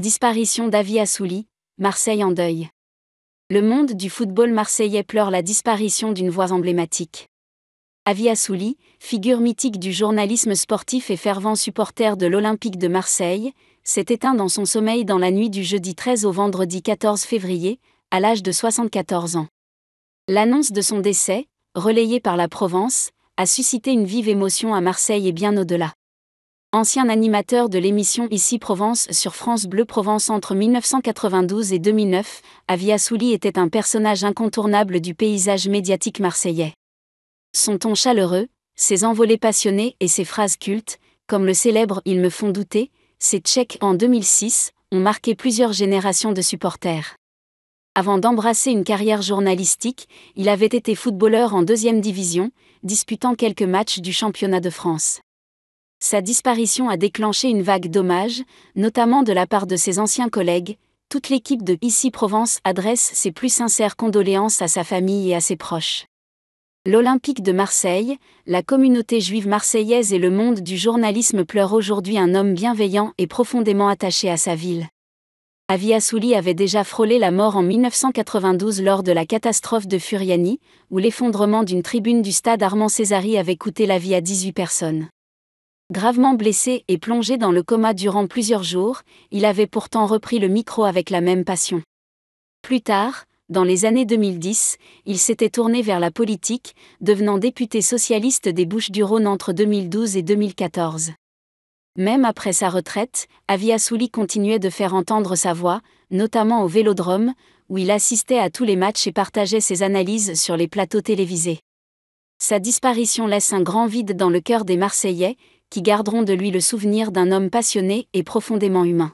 Disparition d'Avi Assouli, Marseille en deuil. Le monde du football marseillais pleure la disparition d'une voix emblématique. Avi Assouli, figure mythique du journalisme sportif et fervent supporter de l'Olympique de Marseille, s'est éteint dans son sommeil dans la nuit du jeudi 13 au vendredi 14 février, à l'âge de 74 ans. L'annonce de son décès, relayée par la Provence, a suscité une vive émotion à Marseille et bien au-delà. Ancien animateur de l'émission Ici Provence sur France Bleu Provence entre 1992 et 2009, Avi Assouli était un personnage incontournable du paysage médiatique marseillais. Son ton chaleureux, ses envolées passionnées et ses phrases cultes, comme le célèbre « Ils me font douter », ses tchèques en 2006, ont marqué plusieurs générations de supporters. Avant d'embrasser une carrière journalistique, il avait été footballeur en 2e division, disputant quelques matchs du championnat de France. Sa disparition a déclenché une vague d'hommages, notamment de la part de ses anciens collègues. Toute l'équipe de Ici Provence adresse ses plus sincères condoléances à sa famille et à ses proches. L'Olympique de Marseille, la communauté juive marseillaise et le monde du journalisme pleurent aujourd'hui un homme bienveillant et profondément attaché à sa ville. Avi Assouli avait déjà frôlé la mort en 1992 lors de la catastrophe de Furiani, où l'effondrement d'une tribune du stade Armand Césari avait coûté la vie à 18 personnes. Gravement blessé et plongé dans le coma durant plusieurs jours, il avait pourtant repris le micro avec la même passion. Plus tard, dans les années 2010, il s'était tourné vers la politique, devenant député socialiste des Bouches-du-Rhône entre 2012 et 2014. Même après sa retraite, Avi Assouli continuait de faire entendre sa voix, notamment au Vélodrome, où il assistait à tous les matchs et partageait ses analyses sur les plateaux télévisés. Sa disparition laisse un grand vide dans le cœur des Marseillais, qui garderont de lui le souvenir d'un homme passionné et profondément humain.